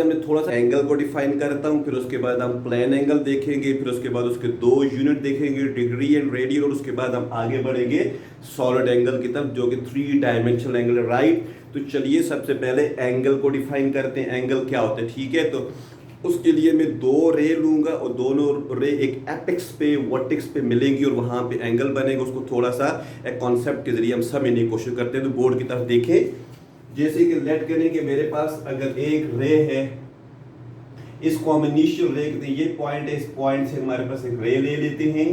मैं थोड़ा सा एंगल को डिफाइन करता हूँ, फिर उसके बाद हम प्लेन एंगल देखेंगे, फिर उसके बाद उसके दो यूनिट देखेंगे, डिग्री एंड रेडियन, और उसके बाद हम आगे बढ़ेंगे सॉलिड एंगल की तरफ जो कि 3 डायमेंशनल एंगल है, राइट। तो चलिए सबसे पहले एंगल को डिफाइन करते हैं, एंगल क्या होता है, ठीक है। तो उसके लिए मैं दो रे लूंगा और दोनों रे एक एपेक्स पे वर्टेक्स पे मिलेंगी और वहां पे एंगल बनेगा। उसको थोड़ा सा एक कॉन्सेप्ट के जरिए हम समझने की कोशिश करते हैं। तो बोर्ड की तरफ देखें, जैसे कि लेट करें कि मेरे पास अगर एक रे है, इसको हम इनिशियल रे कहते हैं, ये पॉइंट है, इस पॉइंट से हमारे पास एक रे ले लेते हैं,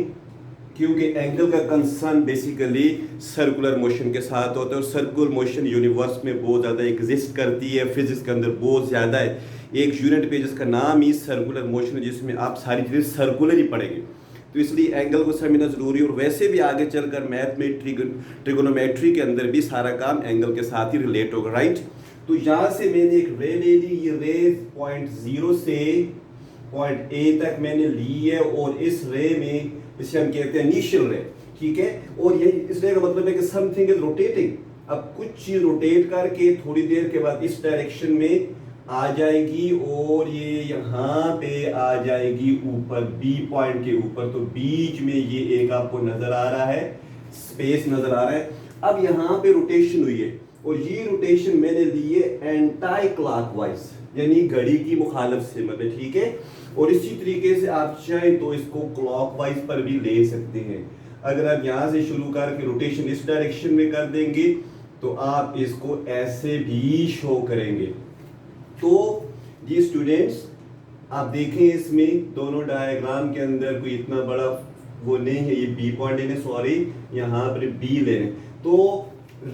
क्योंकि एंगल का कंसर्न बेसिकली सर्कुलर मोशन के साथ होता है, और सर्कुलर मोशन यूनिवर्स में बहुत ज़्यादा एग्जिस्ट करती है, फिजिक्स के अंदर बहुत ज़्यादा है। एक यूनिट पे जिसका नाम ही सर्कुलर मोशन है, जिसमें आप सारी चीज़ें सर्कुलर ही पढ़ेंगे, तो इसलिए एंगल को समझना ज़रूरी है। और वैसे भी आगे चलकर मैथ में ट्रिगोनोमेट्री के अंदर भी सारा काम एंगल के साथ ही रिलेट होगा, राइट। तो यहाँ से मैंने एक रे ले ली, ये रे पॉइंट 0 से पॉइंट ए तक मैंने ली है, और इस रे में इसे हम कहते हैं इनिशियल रे, ठीक है। और ये इस रे का मतलब है कि समथिंग इज रोटेटिंग। अब कुछ चीज रोटेट करके थोड़ी देर के बाद इस डायरेक्शन में आ जाएगी, और ये यहाँ पे आ जाएगी ऊपर बी पॉइंट के ऊपर। तो बीच में ये एक आपको नजर आ रहा है, स्पेस नजर आ रहा है। अब यहाँ पे रोटेशन हुई है, और ये रोटेशन मैंने ली है एंटी क्लॉकवाइज, यानी घड़ी की मुखालफ से, मतलब ठीक है। और इसी तरीके से आप चाहें तो इसको क्लॉकवाइज पर भी ले सकते हैं। अगर आप यहाँ से शुरू करके रोटेशन इस डायरेक्शन में कर देंगे तो आप इसको ऐसे भी शो करेंगे। तो जी स्टूडेंट्स, आप देखें इसमें दोनों डायग्राम के अंदर कोई इतना बड़ा वो नहीं है, ये बी पॉइंट लेने, सॉरी यहाँ पर बी लेने। तो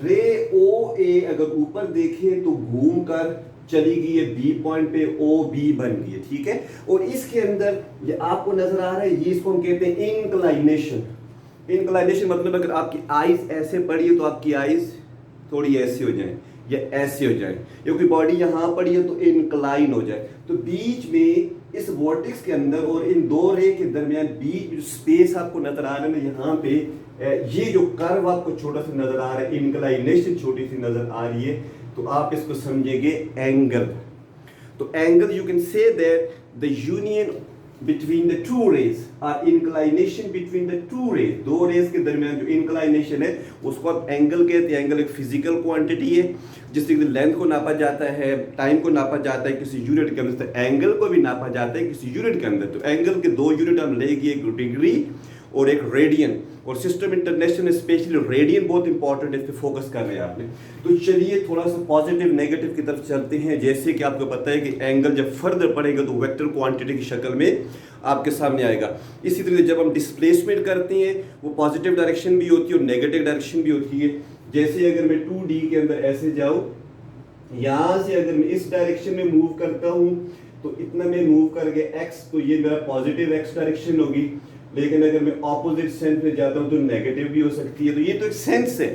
रे ओ ए अगर ऊपर देखें तो घूम कर चली गई है बी पॉइंट पे, ओ बी बन गई है, ठीक है। और इसके अंदर ये आपको नजर आ रहा है, ये इसको हम कहते हैं इंक्लाइनेशन। इंक्लाइनेशन मतलब अगर आपकी आईज ऐसे पड़ी है तो आपकी आईज थोड़ी ऐसी हो जाए या ऐसे हो जाए, क्योंकि बॉडी यहाँ पड़ी है तो इंक्लाइन हो जाए। तो बीच में इस वॉर्टेक्स के अंदर और इन दो रे के दरमियान बीच स्पेस आपको नजर आ रहा है ना, यहाँ पे ये जो कर्व आपको छोटा सा नजर आ रहा है, इंक्लाइनेशन छोटी सी नजर आ रही है, तो आप इसको समझेंगे एंगल। तो angle you can say that the union between the two rays और inclination between the two rays, दो रेज के दरमियान जो इंक्लाइनेशन है उसको आप एंगल कहते हैं। एंगल एक फिजिकल क्वांटिटी है जिससे लेंथ को नापा जाता है, टाइम को नापा जाता है किसी यूनिट के अंदर, तो एंगल को भी नापा जाता है किसी यूनिट के अंदर। तो एंगल के दो यूनिट हम लेंगे, एक डिग्री और एक रेडियन। और सिस्टम इंटरनेशनल स्पेशली रेडियन बहुत इंपॉर्टेंट है, इस पे फोकस कर रहे हैं आपने। तो चलिए थोड़ा सा पॉजिटिव नेगेटिव की तरफ चलते हैं। जैसे कि आपको पता है कि एंगल जब फर्दर पड़ेगा तो वेक्टर क्वांटिटी की शक्ल में आपके सामने आएगा। इसी तरह जब हम डिस्प्लेसमेंट करते हैं वो पॉजिटिव डायरेक्शन भी होती है और नेगेटिव डायरेक्शन भी होती है। जैसे अगर मैं 2D के अंदर ऐसे जाऊँ, यहाँ से अगर मैं इस डायरेक्शन में मूव करता हूँ तो इतना मैं मूव करके x, तो ये मेरा पॉजिटिव x डायरेक्शन होगी। लेकिन अगर मैं ऑपोजिट सेंस में जाता हूं तो नेगेटिव भी हो सकती है। तो ये तो एक सेंस है,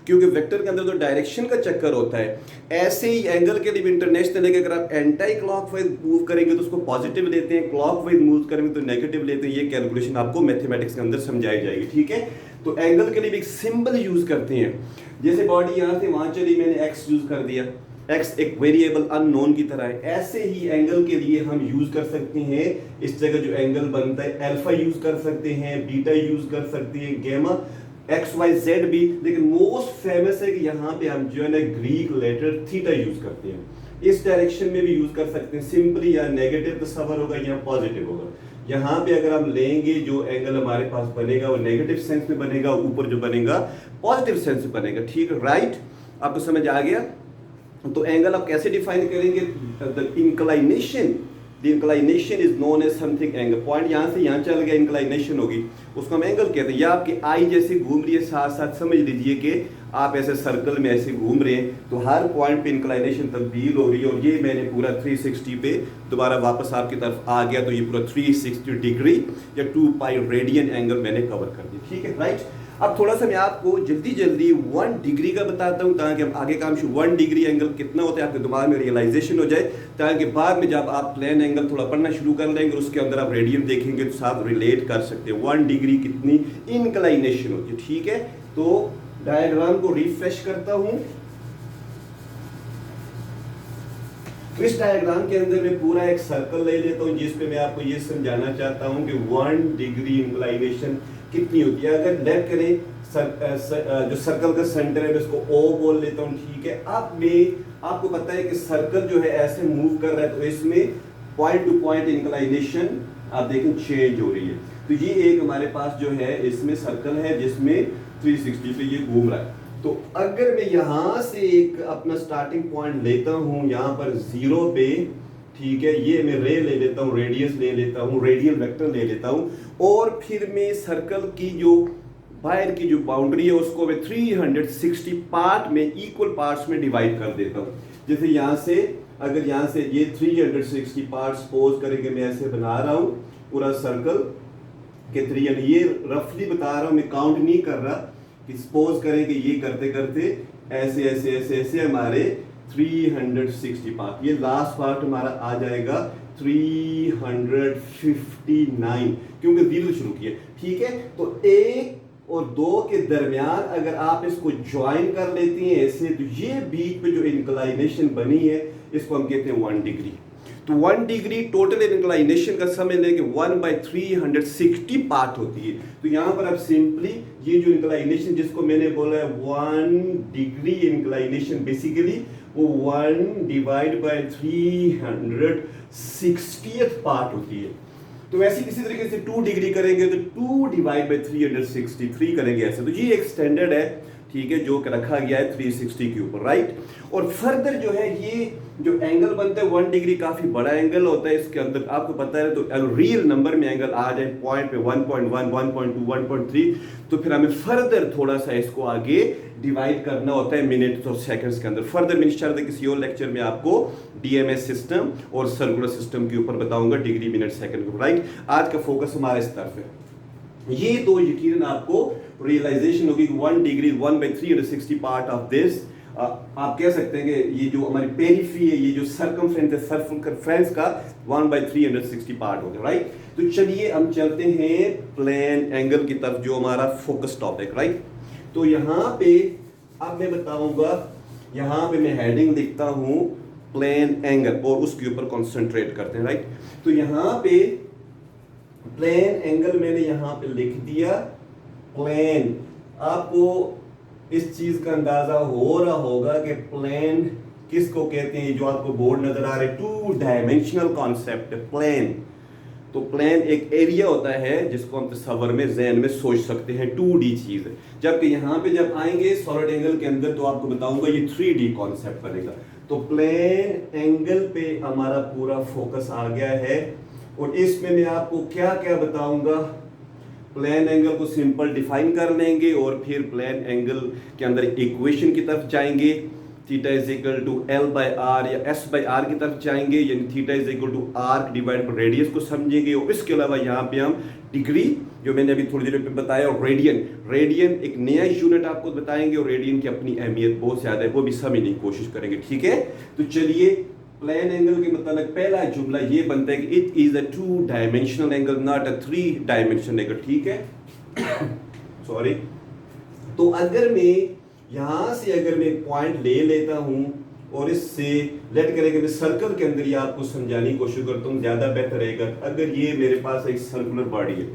क्योंकि वेक्टर के अंदर तो डायरेक्शन का चक्कर होता है। ऐसे ही एंगल के लिए इंटरनेशनल है कि अगर आप एंटी क्लॉकवाइज मूव करेंगे तो उसको पॉजिटिव लेते हैं, क्लॉकवाइज मूव करेंगे तो नेगेटिव लेते हैं। ये कैलकुलेशन आपको मैथमेटिक्स के अंदर समझाई जाएगी, ठीक है। तो एंगल के लिए भी एक सिंबल यूज करते हैं। जैसे बॉडी यहाँ से वहां चली, मैंने एक्स यूज कर दिया, x एक वेरिएबल अननोन की तरह है। ऐसे ही एंगल के लिए हम यूज कर सकते हैं, इस जगह जो एंगल बनता है अल्फा यूज कर सकते हैं, बीटा यूज कर सकते हैं, गामा, एक्स वाई जेड भी। लेकिन मोस्ट फेमस है कि यहाँ पे हम जो है ना ग्रीक लेटर थीटा यूज करते हैं। इस डायरेक्शन में भी यूज कर सकते हैं, सिंपली या नेगेटिव तस्वर होगा या पॉजिटिव होगा। यहाँ पे अगर हम लेंगे जो एंगल हमारे पास बनेगा वो नेगेटिव सेंस में बनेगा, ऊपर जो बनेगा पॉजिटिव सेंस में बनेगा, ठीक है, राइट। आपको समझ आ गया। तो एंगल आप कैसे डिफाइन करेंगे? The inclination, the inclination is known as something angle. Point यहाँ से यहाँ चल गया, इंक्लाइनेशन होगी, उसको हम एंगल कहते हैं। या आपकी आई जैसे घूम रही है, साथ साथ समझ लीजिए कि आप ऐसे सर्कल में ऐसे घूम रहे हैं, तो हर पॉइंट पे इंक्लाइनेशन तब्दील हो रही है। और ये मैंने पूरा 360 पे दोबारा वापस आपकी तरफ आ गया, तो ये पूरा 360 डिग्री या 2 पाई रेडियन एंगल मैंने कवर कर दिया, ठीक है, राइट। अब थोड़ा सा मैं आपको जल्दी 1 डिग्री का बताता हूँ, ताकि हम आगे काम 1 डिग्री एंगल कितना होता है आपके दिमाग में रियलाइजेशन हो जाए, ताकि बाद में जब आप प्लेन एंगल थोड़ा पढ़ना शुरू कर लेंगे उसके अंदर आप रेडियन देखेंगे तो साथ रिलेट कर सकते हैं 1 डिग्री कितनी इंक्लाइनेशन होती है, ठीक है। तो डायग्राम को रिफ्रेश करता हूँ। तो इस डायग्राम के अंदर मैं पूरा एक सर्कल ले लेता हूँ जिस पे मैं आपको ये समझाना चाहता हूँ कि 1 डिग्री इंक्लाइनेशन कितनी होती है। अगर लेट करें जो सर्कल का सेंटर है मैं इसको O बोल लेता हूँ, ठीक है। अब मैं आपको पता है कि सर्कल जो है ऐसे मूव कर रहा है तो इसमें पॉइंट टू पॉइंट इंक्लाइनेशन आप देखें चेंज हो रही है। तो ये एक हमारे पास जो है इसमें सर्कल है जिसमें 360 पे ये घूम रहा है। तो अगर मैं यहाँ से एक अपना स्टार्टिंग पॉइंट लेता हूँ यहाँ पर 0 पे, ठीक है, ये मैं रे ले लेता हूँ, रेडियस ले लेता हूँ, रेडियल वेक्टर ले लेता हूँ, और फिर मैं सर्कल की जो बाहर की जो बाउंड्री है उसको मैं 360 पार्ट में इक्वल पार्ट्स में डिवाइड कर देता हूँ। जैसे यहाँ से अगर यहाँ से ये 360 पार्ट सपोज करेंगे मैं ऐसे बना रहा हूँ पूरा सर्कल के 300, ये रफली बता रहा हूँ, मैं काउंट नहीं कर रहा कि सपोज करें कि ये करते करते ऐसे ऐसे ऐसे ऐसे हमारे 360 पार्ट, ये लास्ट पार्ट हमारा आ जाएगा 359 क्योंकि 0 शुरू किया, ठीक है। तो 1 और 2 के दरमियान अगर आप इसको ज्वाइन कर लेती हैं ऐसे, तो ये बीच में जो इंक्लाइनेशन बनी है इसको हम कहते हैं 1 डिग्री। तो 1 डिग्री टोटल इंक्लाइनेशन का समझ लें कि 1/360 पार्ट होती है। तो यहाँ पर आप सिंपली ये जो इंक्लाइनेशन जिसको मैंने बोला है 1 डिग्री इंक्लाइनेशन, बेसिकली वो 1 डिवाइड बाय 360th पार्ट होती है। तो वैसे किसी तरीके से 2 डिग्री करेंगे तो 2 डिवाइड बाय 363 करेंगे ऐसे। तो ये एक स्टैंडर्ड है, ठीक है, जो कि रखा गया है 360 के ऊपर, राइट। और फर्दर जो है ये जो एंगल बनता है 1 डिग्री काफी बड़ा एंगल होता है, इसके अंदर आपको पता है। तो रियल नंबर में एंगल आ जाए पॉइंट पे 1.1 1.2 1.3, तो फिर हमें फर्दर थोड़ा सा इसको आगे डिवाइड करना होता है मिनट और सेकंड्स के अंदर। फर्दर मैं इंशाल्लाह किसी और लेक्चर में आपको डीएमएस सिस्टम और सर्कुलर सिस्टम के ऊपर बताऊंगा, डिग्री मिनट सेकंड को, राइट। आज का फोकस हमारा इस तरफ है। ये तो यकीनन आपको रियलाइजेशन होगी 1 डिग्री 1/360 पार्ट ऑफ दिस। आप कह सकते हैं कि ये जो हमारी पेरिफेरी है, ये जो सर्कमफ्रेंस है, सर्कमफ्रेंस का 1/360 पार्ट हो गया, राइट। तो चलिए हम चलते हैं प्लेन एंगल की तरफ, जो हमारा फोकस टॉपिक, राइट। तो यहाँ पे अब मैं बताऊंगा, यहाँ पे मैं हेडिंग लिखता हूँ प्लेन एंगल और उसके ऊपर कॉन्सेंट्रेट करते हैं, राइट। तो यहाँ पे प्लेन एंगल मैंने यहाँ पे लिख दिया प्लेन। आपको इस चीज का अंदाजा हो रहा होगा कि प्लेन किसको कहते हैं। जो आपको बोर्ड नजर आ रहा है 2 डायमेंशनल कॉन्सेप्ट प्लेन। तो प्लेन एक एरिया होता है जिसको हम तस्वर में ज़हन में सोच सकते हैं 2D चीज, जबकि यहाँ पे जब आएंगे सॉलिड एंगल के अंदर तो आपको बताऊंगा ये 3D कॉन्सेप्ट बनेगा। तो प्लेन एंगल पे हमारा पूरा फोकस आ गया है और इसमें मैं आपको क्या क्या बताऊंगा। प्लेन एंगल को सिंपल डिफाइन कर लेंगे और फिर प्लेन एंगल के अंदर इक्वेशन की तरफ जाएंगे, theta is equal to L/R या S/R की तरफ जाएंगे, यानी theta is equal to arc divide by radius को समझेंगे। और इसके अलावा यहाँ पे हम डिग्री, जो मैंने अभी थोड़ी देर पे बताया, और रेडियन एक नया यूनिट आपको बताएंगे और रेडियन की अपनी अहमियत बहुत ज़्यादा है, वो भी समझने की कोशिश करेंगे, ठीक है। तो चलिए प्लेन एंगल के मतलब पहला जुमला ये बनता है कि it is a 2 dimensional angle, not a 3 dimensional angle, ठीक है। सॉरी। तो अगर मैं यहां से अगर मैं पॉइंट ले लेता हूं और इससे लेट करेंगे मैं सर्कल के अंदर ये आपको समझाने की कोशिश करता हूं, ज्यादा बेहतर रहेगा। अगर ये मेरे पास एक सर्कुलर बॉडी है,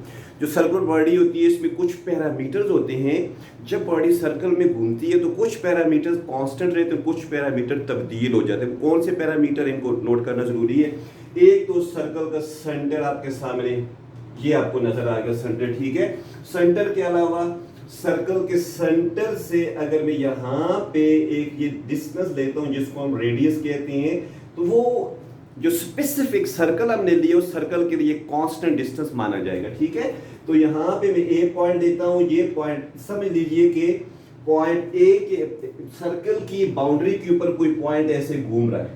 जो सर्कुलर बॉडी होती है इसमें कुछ पैरामीटर्स होते हैं। जब बॉडी सर्कल में घूमती है तो कुछ पैरामीटर्स कांस्टेंट रहते हैं, कुछ पैरामीटर तब्दील हो जाते हैं। कौन से पैरामीटर, इनको नोट करना जरूरी है। एक तो सर्कल का सेंटर आपके सामने ये आपको नजर आ गया सेंटर, ठीक है। सेंटर के अलावा सर्कल के सेंटर से अगर मैं यहाँ पे एक ये डिस्टेंस लेता हूँ जिसको हम रेडियस कहते हैं, तो वो जो स्पेसिफिक सर्कल हमने लिए उस सर्कल के लिए कांस्टेंट डिस्टेंस माना जाएगा, ठीक है। तो यहाँ पे मैं ए पॉइंट देता हूँ, ये पॉइंट समझ लीजिए कि पॉइंट ए के सर्कल की बाउंड्री के ऊपर कोई पॉइंट ऐसे घूम रहा है,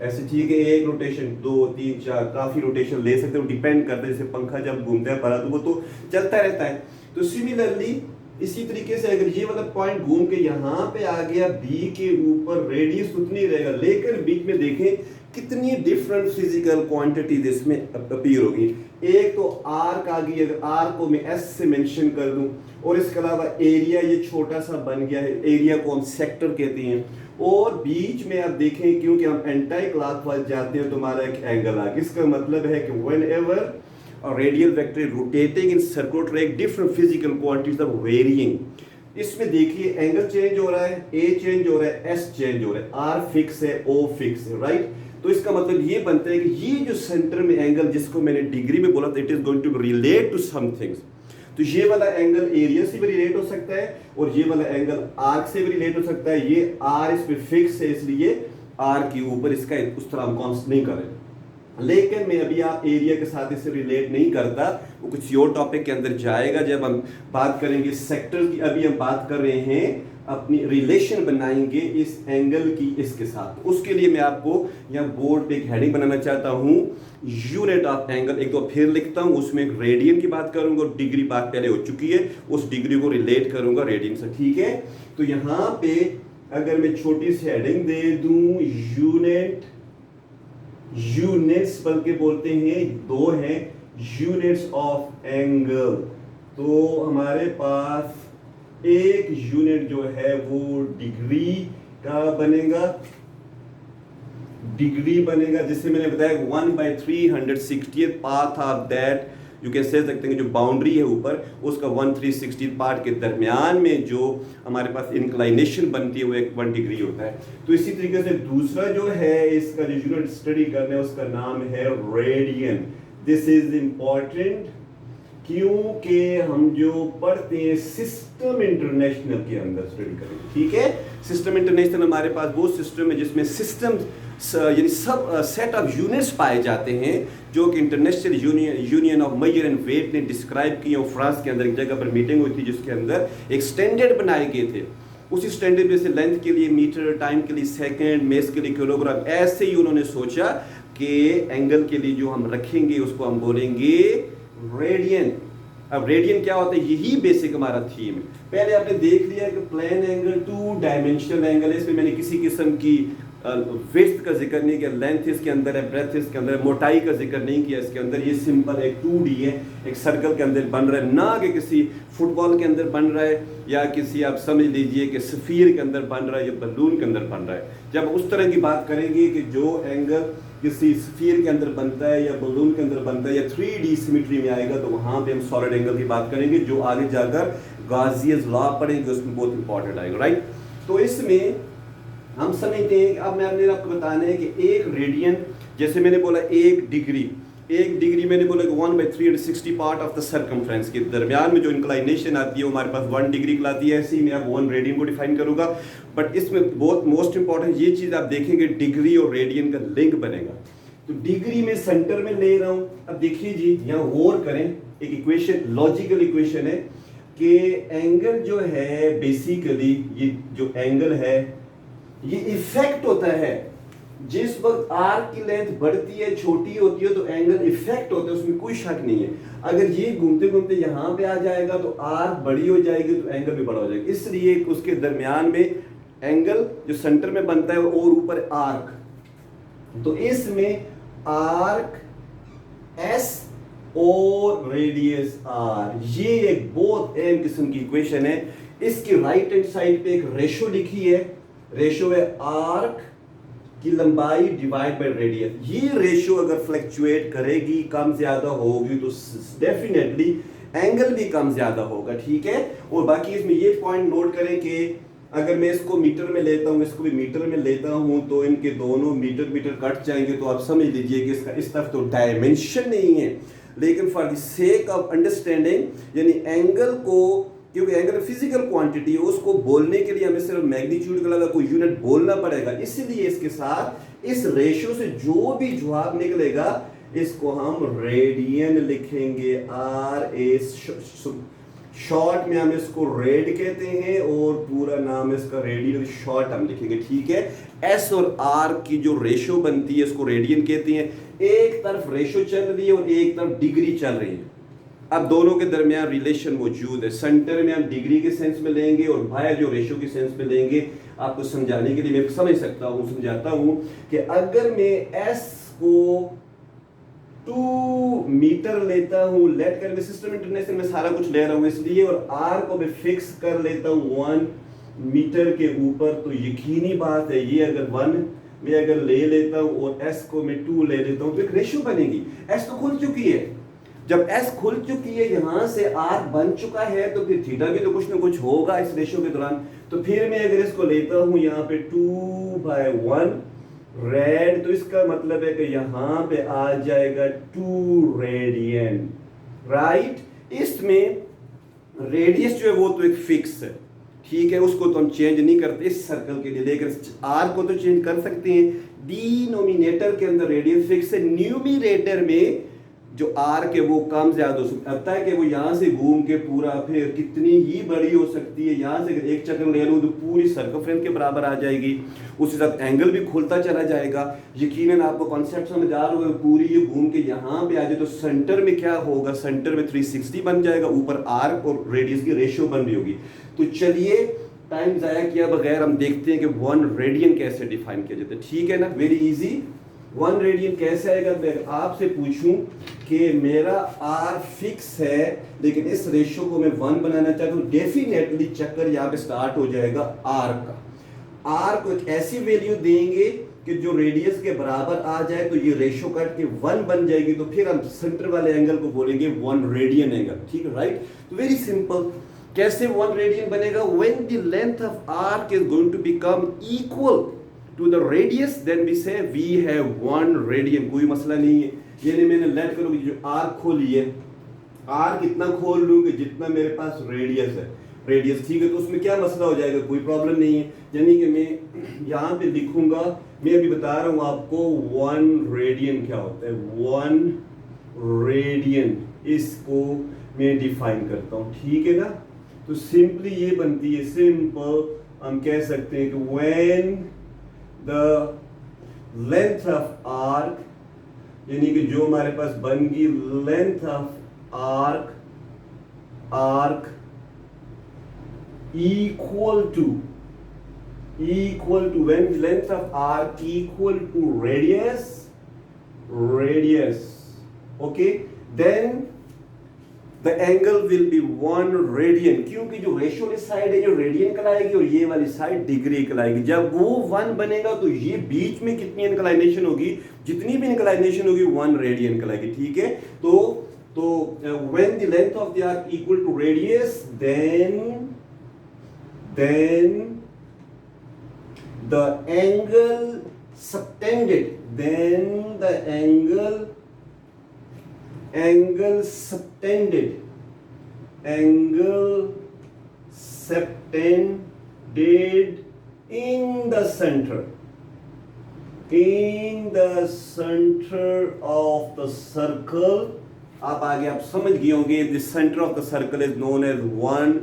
ऐसे, ठीक है। एक रोटेशन, 2 3 4 काफी रोटेशन ले सकते हो, डिपेंड करते हैं, जैसे पंखा जब घूमता है पर वो तो चलता रहता है। तो सिमिलरली इसी तरीके से अगर ये वाला पॉइंट घूम के यहाँ पे आ गया बी के ऊपर, रेडियस उतनी रहेगा, लेकिन बीच में देखें कितनी डिफरेंट फिजिकल क्वांटिटीज इसमें अपीयर होगी। एक तो आर्क आ गई, अगर आर्क को मैं एस से मेंशन कर दूं, और इसके अलावा एरिया ये छोटा सा बन गया है, एरिया को हम सेक्टर कहते हैं। और बीच में आप देखें क्योंकि हम एंटी क्लॉकवाइज जाते हैं तो हमारा एक एंगल आ गया। इसका मतलब है कि whenever radial vector rotating in circular track different physical quantities are varying. इसमें देखिए एंगल चेंज हो रहा है, ए चेंज हो रहा है, एस चेंज हो रहा है, आर फिक्स है, ओ फिक्स है, राइट। तो इसका मतलब ये बनता है कि ये जो सेंटर में एंगल जिसको मैंने डिग्री में बोला था, it is going to relate to somethings. तो ये वाला एंगल एरिया से भी रिलेट हो सकता है और ये वाला एंगल आर्क से भी रिलेट हो सकता है। ये आर इस पे फिक्स है इसलिए आर के ऊपर इसका उस तरह हम कॉन्स्ट नहीं करें, लेकिन मैं अभी आप एरिया के साथ इसे रिलेट नहीं करता, वो कुछ और टॉपिक के अंदर जाएगा जब हम बात करेंगे सेक्टर की। अभी हम बात कर रहे हैं अपनी रिलेशन बनाएंगे इस एंगल की इसके साथ। उसके लिए मैं आपको यहाँ बोर्ड पे एक हेडिंग बनाना चाहता हूँ, यूनिट ऑफ एंगल। एक तो फिर लिखता हूँ, उसमें रेडियन की बात करूंगा और डिग्री बात पहले हो चुकी है, उस डिग्री को रिलेट करूंगा रेडियन से, ठीक है। तो यहाँ पे अगर मैं छोटी सी हेडिंग दे दूं, यूनिट्स बल्कि बोलते हैं, दो हैं यूनिट्स ऑफ एंगल। तो हमारे पास एक यूनिट जो है वो डिग्री का बनेगा, डिग्री बनेगा, जिससे मैंने बताया 1/360 part of that you can से सकते हैं, जो बाउंड्री है ऊपर उसका 1/360 पार्ट के दरमियान में जो हमारे पास इंक्लाइनेशन बनती है वो एक 1 डिग्री होता है। तो इसी तरीके से दूसरा जो है इसका जो यूनिट स्टडी करना है उसका नाम है रेडियन। दिस इज इंपॉर्टेंट क्योंकि हम जो पढ़ते हैं सिस्टम इंटरनेशनल के अंदर स्टडी करेंगे, ठीक है। सिस्टम इंटरनेशनल हमारे पास वो सिस्टम है जिसमें सिस्टम यानी सब सेट ऑफ यूनिट्स पाए जाते हैं जो कि international union of measure and weight ने डिस्क्राइब किए। और फ्रांस के अंदर एक जगह पर मीटिंग हुई थी जिसके अंदर एक स्टैंडर्ड बनाए गए थे। उसी स्टैंडर्ड जैसे लेंथ के लिए मीटर, टाइम के लिए सेकंड, मेस के लिए किलोग्राम, ऐसे ही उन्होंने सोचा कि एंगल के लिए जो हम रखेंगे उसको हम बोलेंगे रेडियन। अब रेडियन क्या होता है, यही बेसिक हमारा थीम है। पहले आपने देख लिया कि प्लेन एंगल 2 डायमेंशनल एंगल है, इसमें मैंने किसी किस्म की विड्थ का जिक्र नहीं किया, लेंथ इसके अंदर है, ब्रेथ इसके अंदर है, मोटाई का जिक्र नहीं किया इसके अंदर। ये सिंपल एक 2D है, एक सर्कल के अंदर बन रहा है, ना कि किसी फुटबॉल के अंदर बन रहा है या किसी आप समझ लीजिए कि स्फीयर के अंदर बन रहा है या बलून के अंदर बन रहा है। जब उस तरह की बात करेंगे कि जो एंगल किसी स्फीयर के अंदर बनता है या बलून के अंदर बनता है या 3D सिमेट्री में आएगा तो वहाँ पे हम सॉलिड एंगल की बात करेंगे, जो आगे जाकर गाजियस लॉ पढ़ेंगे उसमें बहुत इंपॉर्टेंट आएगा, राइट। तो इसमें हम समझते हैं, अब मैंने आपको बताना है कि एक रेडियन, जैसे मैंने बोला एक डिग्री मैंने बोला कि 1/360 पार्ट ऑफ द सर्कमफ्रेंस के दरमियान में जो इंक्लाइनेशन आती है वो हमारे पास 1 डिग्री कहलाती है। ऐसे ही मैं अब 1 रेडियन को डिफाइन करूंगा, बट इसमें बहुत मोस्ट इंपॉर्टेंट ये चीज़ आप देखेंगे, डिग्री और रेडियन का लिंक बनेगा। तो डिग्री में सेंटर में ले रहा हूँ। अब देखिए जी, यहाँ गौर करें, एक इक्वेशन, लॉजिकल इक्वेशन है कि एंगल जो है बेसिकली ये जो एंगल है ये इफेक्ट होता है जिस वक्त आर्क की लेंथ बढ़ती है, छोटी होती है तो एंगल इफेक्ट होता है, उसमें कोई शक नहीं है। अगर ये घूमते घूमते यहाँ पे आ जाएगा तो आर्क बड़ी हो जाएगी तो एंगल भी बड़ा हो जाएगा। इसलिए उसके दरमियान में एंगल जो सेंटर में बनता है और ऊपर आर्क, तो इसमें आर्क एस और रेडियस आर, ये एक बहुत अहम किस्म की इक्वेशन है। इसकी राइट हैंड साइड पे एक रेशो लिखी है, रेशो है आर्क की लंबाई डिवाइड बाय रेडियस। ये रेशो अगर फ्लक्चुएट करेगी, कम ज्यादा होगी तो डेफिनेटली एंगल भी कम ज्यादा होगा, ठीक है। और बाकी इसमें ये पॉइंट नोट करें कि अगर मैं इसको मीटर में लेता हूँ, इसको भी मीटर में लेता हूँ तो इनके दोनों मीटर कट जाएंगे, तो आप समझ लीजिए कि इसका इस तरफ तो डायमेंशन नहीं है, लेकिन for the sake of understanding यानी एंगल को, क्योंकि एंगल फिजिकल क्वांटिटी है, उसको बोलने के लिए हमें सिर्फ मैग्नीट्यूड के अलावा कोई यूनिट बोलना पड़ेगा। इसलिए इसके साथ इस रेशियो से जो भी जवाब निकलेगा इसको हम रेडियन लिखेंगे, RA शॉर्ट में हम इसको रेड कहते हैं और पूरा नाम इसका रेडियन शॉर्ट हम लिखेंगे, ठीक है। S और R की जो रेशियो बनती है इसको रेडियन कहते हैं। एक तरफ रेशियो चल रही है और एक तरफ डिग्री चल रही है। अब दोनों के दरमियान रिलेशन मौजूद है। सेंटर में हम डिग्री के सेंस में लेंगे और बाहर जो रेशियो के सेंस में लेंगे। आपको समझाने के लिए मैं समझाता हूं कि अगर मैं S को 2 मीटर लेता हूं, लेट कर मैं सिस्टम इंटरनेशनल में सारा कुछ ले रहा हूं इसलिए, और R को मैं फिक्स कर लेता हूं 1 मीटर के ऊपर, तो यकीनी बात है ये अगर 1 मैं अगर ले लेता हूँ और s को मैं 2 ले लेता हूँ तो एक रेशियो बनेगी। s तो खुल चुकी है, जब s खुल चुकी है यहाँ से r बन चुका है तो फिर थीटा भी तो कुछ ना कुछ होगा इस रेशियो के दौरान। तो फिर मैं अगर इसको लेता हूँ यहाँ पे 2/1 रेड, तो इसका मतलब है कि यहाँ पे आ जाएगा 2 रेडियन, राइट। इसमें रेडियस जो है वो तो एक फिक्स है, ठीक है, उसको तो हम चेंज नहीं करते इस सर्कल के लिए, लेकिन आर को तो चेंज कर सकते हैं। डिनोमिनेटर के अंदर रेडियस फिक्स है, न्यूमिनेटर में जो आर के वो कम ज्यादा हो सकता है कि वो यहाँ से घूम के पूरा फिर कितनी ही बड़ी हो सकती है, यहाँ से अगर एक चक्कर ले लूँ तो पूरी सर्कमफ्रेंस के बराबर आ जाएगी, उसके साथ एंगल भी खुलता चला जाएगा। यकीनन आपको कॉन्सेप्ट समझ आ रहा होगा, पूरी ये घूम के यहाँ पे आ जाए तो सेंटर में क्या होगा, सेंटर में 360 बन जाएगा, ऊपर आर और रेडियस की रेशियो बन रही होगी। तो चलिए टाइम ज़ाया किया बगैर हम देखते हैं कि 1 रेडियन कैसे डिफाइन किया जाता है, ठीक है ना, वेरी इजी। 1 रेडियन कैसे आएगा, मैं आपसे पूछूं कि मेरा आर फिक्स है लेकिन इस रेशियो को मैं 1 बनाना चाहता हूँ, डेफिनेटली चक्कर यहाँ पे स्टार्ट हो जाएगा आर का। आर को एक ऐसी वैल्यू देंगे कि जो रेडियस के बराबर आ जाए तो ये रेशियो कट के 1 बन जाएगी, तो फिर हम सेंटर वाले एंगल को बोलेंगे 1 रेडियन एंगल, ठीक है, राइट। तो वेरी सिंपल, कैसे 1 रेडियन बनेगा, when the length of arc is going to become equal to the radius then we say we have 1 radian, कोई मसला नहीं है। यानी मैंने लेट करो जो आर्क खोली है, आर्क कितना खोल लूँ कि जितना मेरे पास रेडियस है, रेडियस, ठीक है, तो उसमें क्या मसला हो जाएगा, कोई प्रॉब्लम नहीं है। यानी कि मैं यहाँ पे लिखूंगा, मैं अभी बता रहा हूँ आपको 1 रेडियन क्या होता है, 1 रेडियन इसको मैं डिफाइन करता हूँ, ठीक है ना। तो सिंपली ये बनती है, सिंपल हम कह सकते हैं कि when the length of arc, यानी कि जो हमारे पास बन गई length of arc equal to when length of arc equal to radius, okay, then the angle will be 1 radian, क्योंकि जो रेशियो वाली साइड है जो रेडियन कहलाएगी और ये वाली साइड डिग्री कहलाएगी। जब वो 1 बनेगा तो ये बीच में कितनी इंक्लाइनेशन होगी, जितनी भी इंक्लाइनेशन होगी 1 रेडियन कहलाएगी, ठीक है। तो when the length of the arc equal to radius then the angle subtended, angle subtended in the center of the circle। आप आगे आप समझ गए होंगे, the center of the circle is known as 1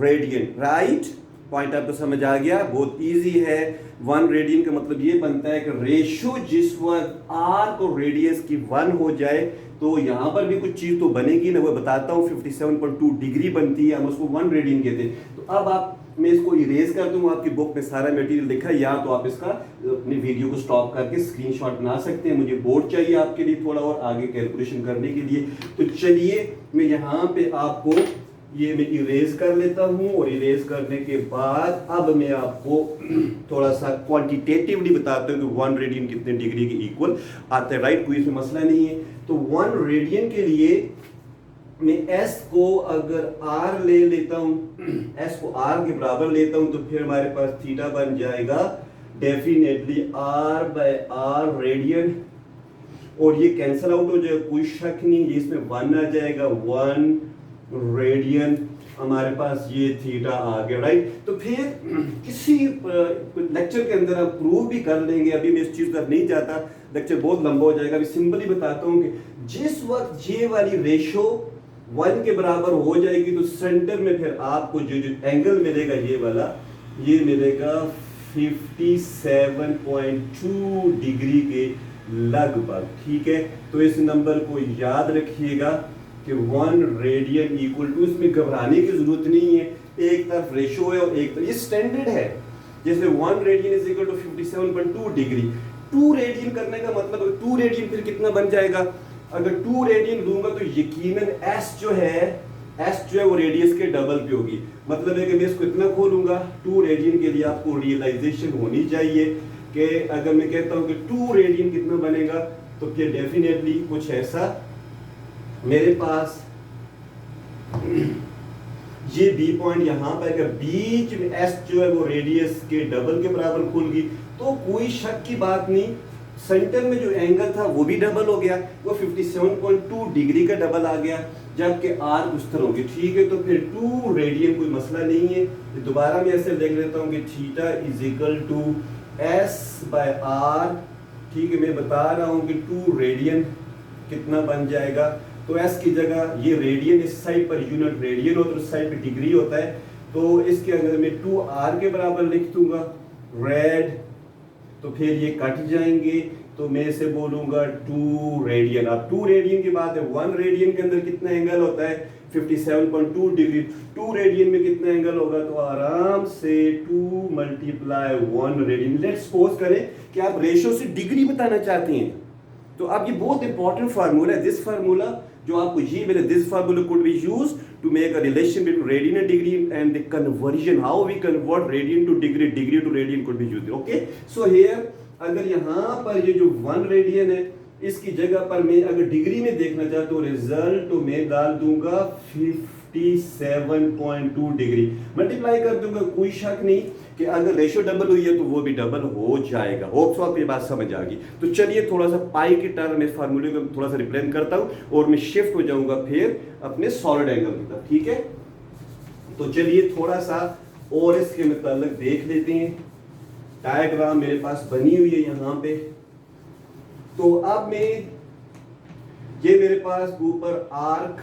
radian, right। Point आपको समझ आ गया, बहुत इजी है। 1 रेडियन का मतलब ये बनता है कि रेशियो जिस वक्त आर्क और रेडियस की 1 हो जाए तो यहाँ पर भी कुछ चीज तो बनेगी ना, वो बताता हूँ। 57.2 डिग्री बनती है, हम उसको 1 रेडियन कहते हैं। तो अब आप, मैं इसको इरेज कर दूंगा, आपकी बुक में सारा मटेरियल लिखा है, या तो आप इसका अपनी वीडियो को स्टॉप करके स्क्रीनशॉट बना सकते हैं। मुझे बोर्ड चाहिए आपके लिए थोड़ा और आगे कैलकुलेशन करने के लिए। तो चलिए मैं यहाँ पे आपको ये मैं इरेज कर लेता हूँ, और इरेज करने के बाद अब मैं आपको थोड़ा सा क्वांटिटेटिवली बताता हूँ कि 1 रेडियन कितने डिग्री के इक्वल आता है, राइट। कोई इसमें मसला नहीं है। तो 1 रेडियन के लिए मैं s को अगर r ले लेता हूँ, s को r के बराबर लेता हूँ, तो फिर हमारे पास थीटा बन जाएगा डेफिनेटली r/r रेडियन, और ये कैंसल आउट हो जाएगा, कोई शक नहीं, इसमें 1 आ जाएगा, 1 रेडियन हमारे पास ये थीटा आ गया, राइट। तो फिर किसी लेक्चर के अंदर हम प्रूव भी कर लेंगे, अभी मैं इस चीज पर नहीं जाता, लेक्चर बहुत लंबा हो जाएगा। अभी सिंपली बताता हूँ कि जिस वक्त ये वाली रेशो 1 के बराबर हो जाएगी तो सेंटर में फिर आपको जो एंगल मिलेगा ये वाला, ये मिलेगा 57.2 डिग्री के लगभग, ठीक है। तो इस नंबर को याद रखिएगा कि 1 रेडियन इक्वल टू, इसमें घबराने की जरूरत नहीं है, एक तरफ रेशो है और एक तरफ ये स्टैंडर्ड है। जैसे 1 radian is equal to 57.2 degree, 2 radian करने का मतलब 2 रेडियन फिर कितना बन जाएगा, अगर 2 रेडियन लूंगा तो यकीनन s जो है, एस जो है वो रेडियस के डबल पे होगी। मतलब है कि मैं इसको इतना खोलूंगा 2 रेडियन के लिए आपको रियलाइजेशन होनी चाहिए कि अगर मैं कहता हूं कि 2 रेडियन कितना बनेगा तो फिर डेफिनेटली कुछ ऐसा मेरे पास ये बी पॉइंट यहाँ पर अगर बीच में एस जो है वो रेडियस के डबल के बराबर खुल गई तो कोई शक की बात नहीं, सेंटर में जो एंगल था वो भी डबल हो गया, वो 57.2 डिग्री का डबल आ गया, जबकि आर उस तरह होगी। ठीक है, तो फिर 2 रेडियन कोई मसला नहीं है। तो दोबारा मैं ऐसे लिख लेता हूँ कि theta is equal to S by R. ठीक है, मैं बता रहा हूँ कि 2 रेडियन कितना बन जाएगा, तो एस की जगह ये रेडियन इस साइड पर यूनिट रेडियन होता है, उस साइड पर डिग्री होता है, तो इसके अंदर मैं 2r के बराबर लिख दूंगा रेड, तो फिर ये कट जाएंगे, तो मैं इसे बोलूंगा 2 रेडियन। अब 2 रेडियन की बात है, 1 रेडियन के अंदर कितना एंगल होता है 57.2 डिग्री, 2 रेडियन में कितना एंगल होगा, तो आराम से 2 मल्टीप्लाई 1 रेडियन। लेट्स सपोज करें कि आप रेशो से डिग्री बताना चाहते हैं, तो अब ये बहुत इंपॉर्टेंट फार्मूला है। दिस फार्मूला जो आपको ये मिले, this formula could be used to make a relation between radian and degree and the conversion, how we convert radian to degree, degree to radian could be used. Okay, so here अगर यहाँ पर ये जो 1 radian है इसकी जगह पर मैं अगर डिग्री में देखना चाहता हूँ रिजल्ट, तो मैं डाल दूंगा 57.2 डिग्री, मल्टीप्लाई कर दूंगा। कोई शक नहीं कि अगर रेशो डबल हुई है तो वो भी डबल हो जाएगा। होप सो आपको ये बात समझ आ गई। तो चलिए थोड़ा सा पाई की टर्म में फार्मूले को थोड़ा सा रिप्रेजेंट करता हूँ और मैं शिफ्ट हो जाऊंगा फिर अपने सॉलिड एंगल की तरफ। ठीक है, तो चलिए थोड़ा सा और इसके मतलब देख लेते हैं। डायग्राम मेरे पास बनी हुई है यहाँ पे, तो अब मैं ये मेरे पास ऊपर आर्क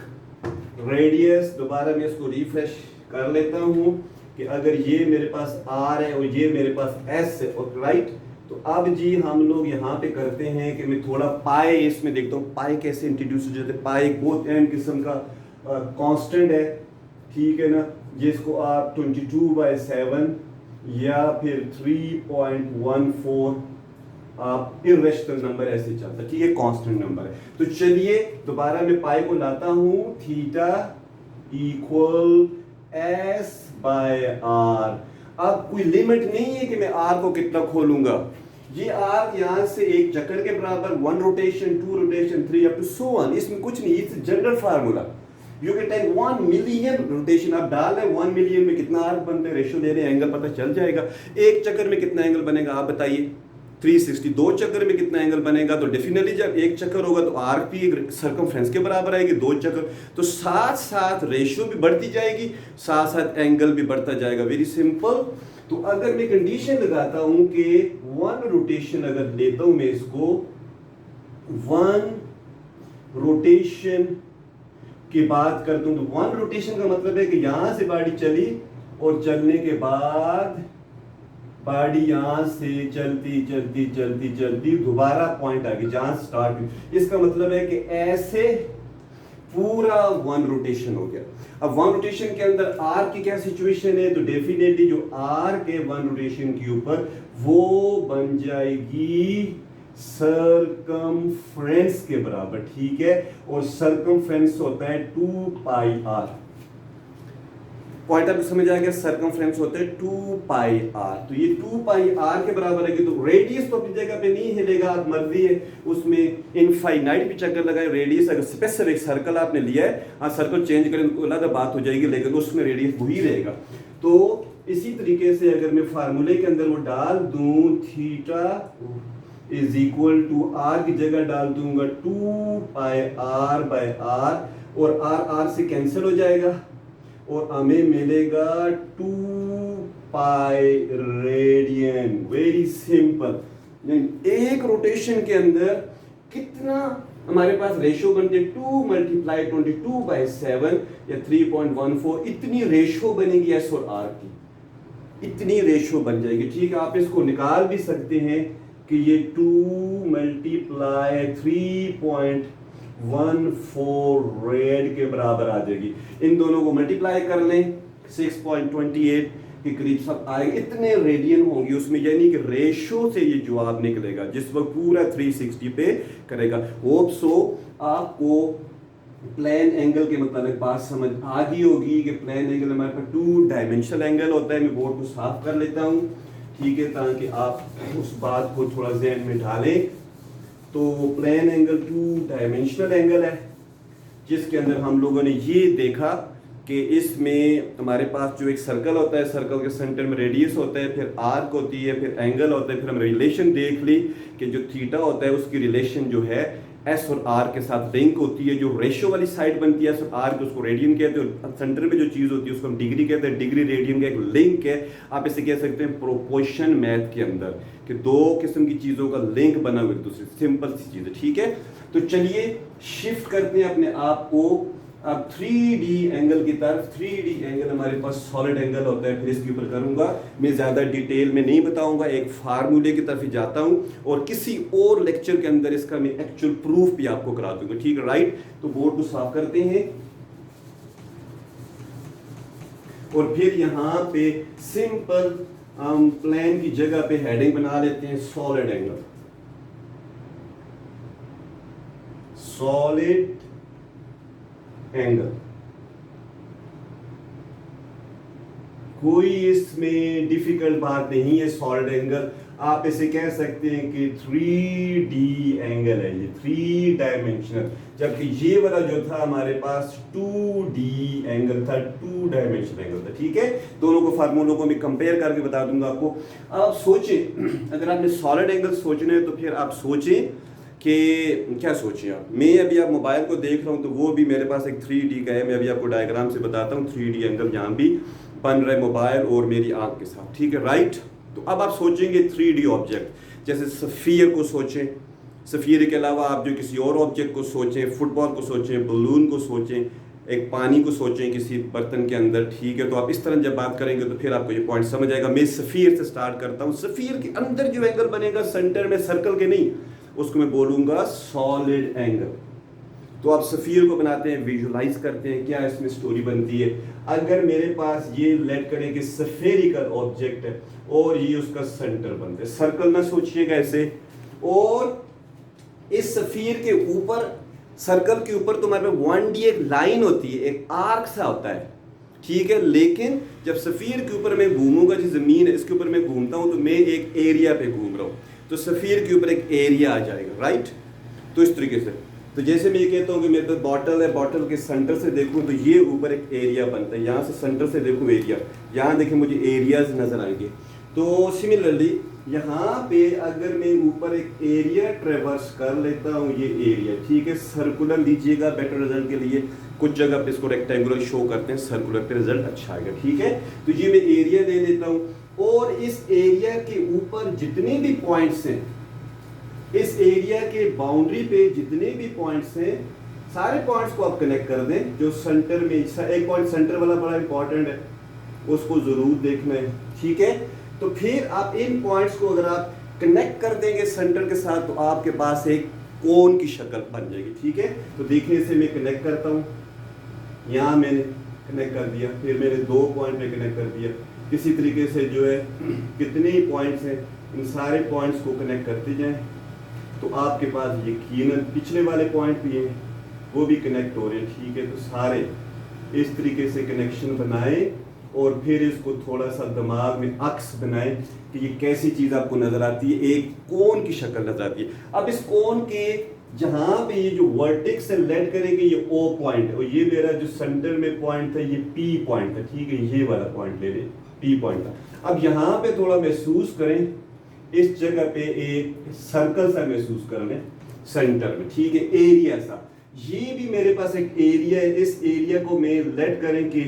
रेडियस, दोबारा मैं इसको रिफ्रेश कर लेता हूँ कि अगर ये मेरे पास आर है और ये मेरे पास एस है, और राइट, तो अब जी हम लोग यहाँ पे करते हैं कि मैं थोड़ा पाई इसमें देखता हूँ पाई कैसे इंट्रोड्यूस हो जाते हैं। पाई एक बहुत अहम किस्म का कांस्टेंट है, ठीक है ना, जिसको आप 22/7 या फिर 3.14 आप इर्रेशनल नंबर ऐसे चलता है, ठीक है, कांस्टेंट नंबर है। तो चलिए दोबारा मैं पाई को लाता हूँ, theta equal S by R. अब कोई लिमिट नहीं है कि मैं आर को कितना खोलूंगा, ये आर यहां से एक चक्कर के बराबर, 1 rotation 2 rotation 3 up to so on, इसमें कुछ नहीं, it's general formula. You can take 1 million rotation, आप डाल रहे 1 मिलियन में कितना आर बनते हैं, रेशियो दे रहे हैं, एंगल पता चल जाएगा। एक चक्कर में कितना एंगल बनेगा आप बताइए, 360। 2 चक्कर में कितना एंगल बनेगा, तो डेफिनेटली जब एक चक्कर होगा तो आर्क भी एक सर्कमफ्रेंस के बराबर आएगी, 2 चक्कर, तो साथ साथ रेशियो भी बढ़ती जाएगी, साथ साथ एंगल भी बढ़ता जाएगा। Very simple. तो अगर मैं कंडीशन लगाता हूं कि 1 रोटेशन अगर लेता हूं मैं इसको, 1 रोटेशन की बात करता हूं, तो 1 रोटेशन का मतलब है कि यहां से गाड़ी चली और चलने के बाद गाड़ी यहां से चलती चलती चलती चलती दोबारा पॉइंट आ गई जहां स्टार्ट हुई। इसका मतलब है कि ऐसे पूरा 1 रोटेशन हो गया। अब 1 रोटेशन के अंदर आर की क्या सिचुएशन है, तो डेफिनेटली जो आर के 1 रोटेशन के ऊपर वो बन जाएगी सर्कमफ्रेंस के बराबर, ठीक है, और सर्कमफ्रेंस होता है 2 पाई आर। पॉइंट आपको समझ आ गया, सर्कमफ्रेंस होता है 2 पाई आर, तो ये 2 पाई आर के बराबर है कि तो रेडियस तो अपनी जगह पे नहीं हिलेगा, आप मर्जी है उसमें इनफाइनाइट भी चक्कर लगाए। रेडियस अगर स्पेसिफिक सर्कल आपने लिया है, हाँ सर्कल चेंज करें तो अलग बात हो जाएगी, लेकिन उसमें रेडियस वही रहेगा। तो इसी तरीके से अगर मैं फार्मूले के अंदर वो डाल दूं, theta is equal to R की जगह डाल दूंगा 2 पाई आर बाय आर, और आर आर से कैंसिल हो जाएगा और हमें मिलेगा 2 पाई रेडियन। Very simple. एक रोटेशन के अंदर कितना हमारे पास रेशियो बनते हैं, 2 मल्टीप्लाई 22/7 या 3.14, इतनी रेशियो बनेगी एस और आर की, इतनी रेशियो बन जाएगी। ठीक है, आप इसको निकाल भी सकते हैं कि ये 2 मल्टीप्लाई 3.14 रेड के बराबर आ जाएगी। इन दोनों को मल्टीप्लाई कर लें, 6.28 के करीब सब आएंगे, इतने रेडियन होंगे उसमें, यानी कि रेशियो से ये जवाब निकलेगा जिस वक्त पूरा 360 पे करेगा। होप सो आपको प्लेन एंगल के मतलब बात समझ आ गई होगी कि प्लेन एंगल हमारे पास 2 डायमेंशनल एंगल होता है। मैं बोर्ड को साफ कर लेता हूँ, ठीक है, ताकि आप उस बात को थोड़ा जहन में डालें। तो प्लेन एंगल 2 डायमेंशनल एंगल है, जिसके अंदर हम लोगों ने ये देखा कि इसमें हमारे पास जो एक सर्कल होता है, सर्कल के सेंटर में रेडियस होता है, फिर आर्क होती है, फिर एंगल होता है, फिर हम रिलेशन देख ली कि जो थीटा होता है उसकी रिलेशन जो है एस और आर के साथ लिंक होती है। जो रेशियो वाली साइड बनती है एस और आर की उसको रेडियन कहते हैं, और सेंटर में जो चीज़ होती है उसको हम डिग्री कहते हैं। डिग्री रेडियन का एक लिंक है, आप इसे कह सकते हैं प्रोपोर्शन मैथ के अंदर कि दो किस्म की चीज़ों का लिंक बना हुआ एक दूसरे, सिंपल सी चीज़ है, ठीक है। तो चलिए शिफ्ट करते हैं अपने आप को अब 3D एंगल की तरफ। 3D एंगल हमारे पास सॉलिड एंगल होता है, फिर इसके ऊपर करूंगा मैं ज़्यादा डिटेल में नहीं बताऊंगा, एक फार्मूले की तरफ ही जाता हूं और किसी और लेक्चर के अंदर इसका मैं एक्चुअल प्रूफ भी आपको करा दूंगा, ठीक है, राइट। तो बोर्ड को साफ करते हैं और फिर यहाँ पे सिंपल प्लेन की जगह पे हेडिंग बना लेते हैं सॉलिड एंगल। सॉलिड एंगल, कोई इसमें डिफिकल्ट बात नहीं है। सॉलिड एंगल आप इसे कह सकते हैं कि 3D एंगल है, ये 3 डायमेंशनल, जबकि ये वाला जो था हमारे पास 2D एंगल था, 2 डायमेंशनल एंगल था, ठीक है। दोनों को फार्मूलों को मैं कंपेयर करके बता दूंगा आपको। आप सोचें, अगर आपने सॉलिड एंगल सोचना है तो फिर आप सोचें कि क्या सोचिए आप, मैं अभी आप मोबाइल को देख रहा हूँ तो वो भी मेरे पास एक 3D का है। मैं अभी आपको डायग्राम से बताता हूँ 3D एंगल यहाँ भी बन रहा है मोबाइल और मेरी आंख के साथ, ठीक है, राइट। तो अब आप सोचेंगे 3D ऑब्जेक्ट, जैसे सफ़ियर को सोचें, सफ़ियर के अलावा आप जो किसी और ऑब्जेक्ट को सोचें, फुटबॉल को सोचें, बलून को सोचें, एक पानी को सोचें किसी बर्तन के अंदर, ठीक है। तो आप इस तरह जब बात करेंगे तो फिर आपको ये पॉइंट समझ आएगा। मैं सफ़ियर से स्टार्ट करता हूँ। सफ़ियर के अंदर जो एंगल बनेगा सेंटर में, सर्कल के नहीं, उसको मैं बोलूंगा सॉलिड एंगल। तो आप सफ़ियर को बनाते हैं, विजुलाइज करते हैं, क्या इसमें स्टोरी बनती है। अगर मेरे पास ये लेट करें कि सफेरिकल ऑब्जेक्ट है और ये उसका सेंटर बनता है, सर्कल ना सोचिएगा ऐसे, और इस सफ़ियर के ऊपर, सर्कल के ऊपर तो हमारे पास 1D एक लाइन होती है, एक आर्क सा होता है, ठीक है। लेकिन जब सफ़ियर के ऊपर मैं घूमूंगा, जो ज़मीन है इसके ऊपर मैं घूमता हूँ तो मैं एक एरिया पे घूम रहा हूँ, तो सफ़ियर के ऊपर एक एरिया आ जाएगा, राइट। तो इस तरीके से, तो जैसे मैं ये कहता हूँ कि मेरे पास बॉटल है, बॉटल के सेंटर से देखूँ तो ये ऊपर एक एरिया बनता है, यहाँ से सेंटर से देखूँ एरिया, यहाँ देखें मुझे एरियाज नज़र आएंगे। तो सिमिलरली यहाँ पे अगर मैं ऊपर एक एरिया ट्रेवर्स कर लेता हूँ, ये एरिया, ठीक है, सर्कुलर लीजिएगा बेटर रिजल्ट के लिए। कुछ जगह पे इसको रेक्टेंगुलर शो करते हैं, सर्कुलर पे रिजल्ट अच्छा आएगा, ठीक है। तो ये मैं एरिया ले लेता हूँ और इस एरिया के ऊपर जितने भी पॉइंट्स हैं, इस एरिया के बाउंड्री पे जितने भी पॉइंट्स हैं, सारे पॉइंट्स को आप कनेक्ट कर दें। जो सेंटर में एक पॉइंट सेंटर वाला बड़ा इंपॉर्टेंट है, उसको जरूर देखना है, ठीक है। तो फिर आप इन पॉइंट्स को अगर आप कनेक्ट कर देंगे सेंटर के साथ तो आपके पास एक कोन की शक्ल बन जाएगी, ठीक है। तो देखने से मैं कनेक्ट करता हूँ, यहाँ मैंने कनेक्ट कर दिया, फिर मैंने 2 पॉइंट में कनेक्ट कर दिया। इसी तरीके से जो है कितने ही पॉइंट्स हैं, इन सारे पॉइंट्स को कनेक्ट करते जाएं तो आपके पास यकीनन पिछले वाले पॉइंट भी हैं, वो भी कनेक्ट हो रहे हैं, ठीक है। तो सारे इस तरीके से कनेक्शन बनाएं और फिर इसको थोड़ा सा दिमाग में अक्स बनाएं कि ये कैसी चीज़ आपको नज़र आती है, एक कोन की शक्ल नज़र आती है। अब इस कोन के जहाँ पे ये जो वर्टेक्स से लेट करेंगे, ये O पॉइंट है और ये मेरा जो सेंटर में पॉइंट था ये P पॉइंट है, ठीक है, ये वाला पॉइंट ले लें, P पॉइंट था। अब यहाँ पे थोड़ा महसूस करें, इस जगह पे एक सर्कल सा महसूस कर लें सेंटर में, ठीक है, एरिया सा। ये भी मेरे पास एक एरिया है, इस एरिया को मैं लेट करें कि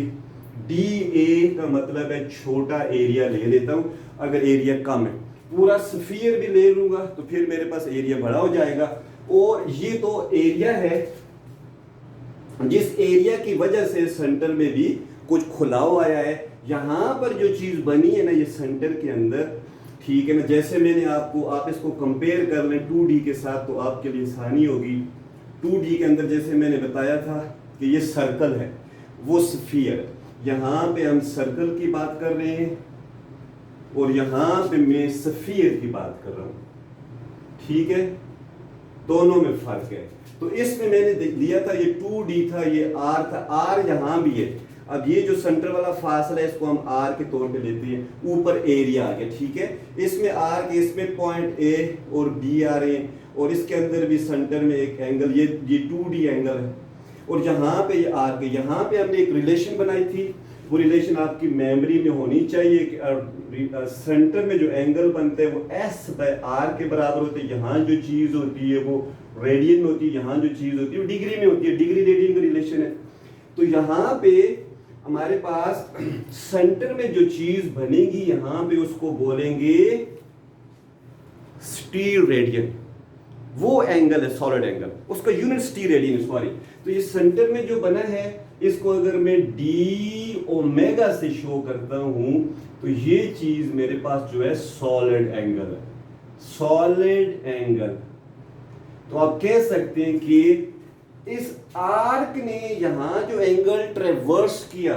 DA का मतलब है छोटा एरिया ले लेता हूँ। अगर एरिया कम है, पूरा स्फीयर भी ले लूंगा तो फिर मेरे पास एरिया बड़ा हो जाएगा। और ये तो एरिया है, जिस एरिया की वजह से सेंटर में भी कुछ खुलाव आया है। यहाँ पर जो चीज बनी है ना, ये सेंटर के अंदर, ठीक है ना, जैसे मैंने आपको, आप इसको कंपेयर कर लें 2D के साथ तो आपके लिए आसानी होगी। 2D के अंदर जैसे मैंने बताया था कि ये सर्कल है, वो स्फीयर, यहाँ पे हम सर्कल की बात कर रहे हैं और यहाँ पे मैं स्फीयर की बात कर रहा हूँ, ठीक है। दोनों में फर्क है। तो इसमें मैंने लिया था ये 2d था, ये r था, r यहाँ भी है। अब ये जो सेंटर वाला फासला है इसको हम r के तौर पे लेते हैं, ऊपर एरिया आ गया, ठीक है। इसमें r के इसमें पॉइंट a और b आ रहे हैं, और इसके अंदर भी सेंटर में एक एंगल, ये 2d एंगल है, और यहाँ पे ये r के, यहाँ पे हमने एक रिलेशन बनाई थी, वो रिलेशन आपकी मेमोरी में होनी चाहिए कि सेंटर में जो एंगल बनते हैं वो s/r के बराबर होते हैं। यहाँ जो चीज़ होती है वो रेडियन में होती है, यहाँ जो चीज़ होती है वो डिग्री में होती है, डिग्री रेडियन का रिलेशन है। तो यहाँ पे हमारे पास सेंटर में जो चीज़ बनेगी यहाँ पे उसको बोलेंगे स्टीर रेडियन, वो एंगल है सॉलिड एंगल, उसका यूनिट स्टीर रेडियन, सॉरी। तो ये सेंटर में जो बना है इसको अगर मैं डी ओमेगा से शो करता हूं तो ये चीज मेरे पास जो है सॉलिड एंगल है, सॉलिड एंगल। तो आप कह सकते हैं कि इस आर्क ने यहां जो एंगल ट्रेवर्स किया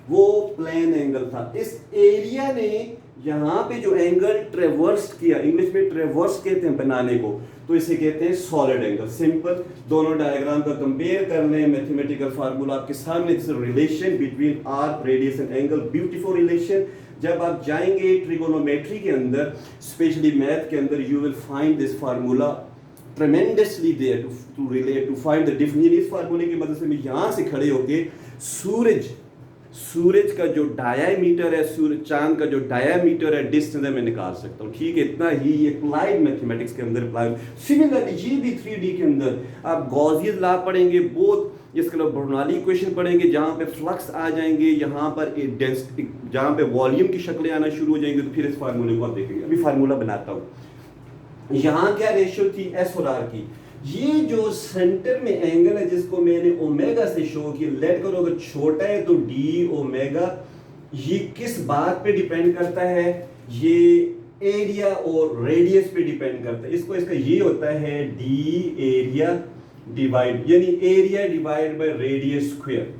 वो प्लेन एंगल था, इस एरिया ने यहां पे जो एंगल ट्रेवर्स किया, इंग्लिश में ट्रेवर्स कहते हैं बनाने को, तो इसे कहते हैं सॉलिड एंगल। सिंपल, दोनों डायग्राम का कंपेयर कर लें, मैथमेटिकल फार्मूला आपके सामने, relation between arc, radius and angle, beautiful relation. जब आप जाएंगे ट्रिगोनोमेट्री के अंदर, स्पेशली मैथ के अंदर, you will find this formula tremendously there to relate, to find the definition। इस फार्मूले की मदद से मैं यहाँ से खड़े होके सूरज का जो डायामीटर है, सूरज चांद का जो डायामीटर है, डिस्टेंस है, मैं निकाल सकता हूँ, ठीक है। इतना ही अप्लाइड मैथमेटिक्स के अंदर अप्लाई। सिमिलरली ये भी 3D के अंदर आप गॉसियन लॉ पढ़ेंगे, बहुत इसके अलावा बर्नौली इक्वेशन पढ़ेंगे, जहाँ पे फ्लक्स आ जाएंगे, यहाँ पर डेंसिटी, जहाँ पे वॉल्यूम की शक्लें आना शुरू हो जाएंगी, तो फिर इस फार्मूले को आप देखेंगे। अभी फार्मूला बनाता हूँ। यहाँ क्या रेशियो थी एस और आर की, ये जो सेंटर में एंगल है जिसको मैंने ओमेगा से शो किया, लेट करो अगर छोटा है तो डी ओमेगा, ये किस बात पे डिपेंड करता है, ये एरिया और रेडियस पे डिपेंड करता है। इसको इसका ये होता है डी एरिया डिवाइड, यानी area divide by radius square.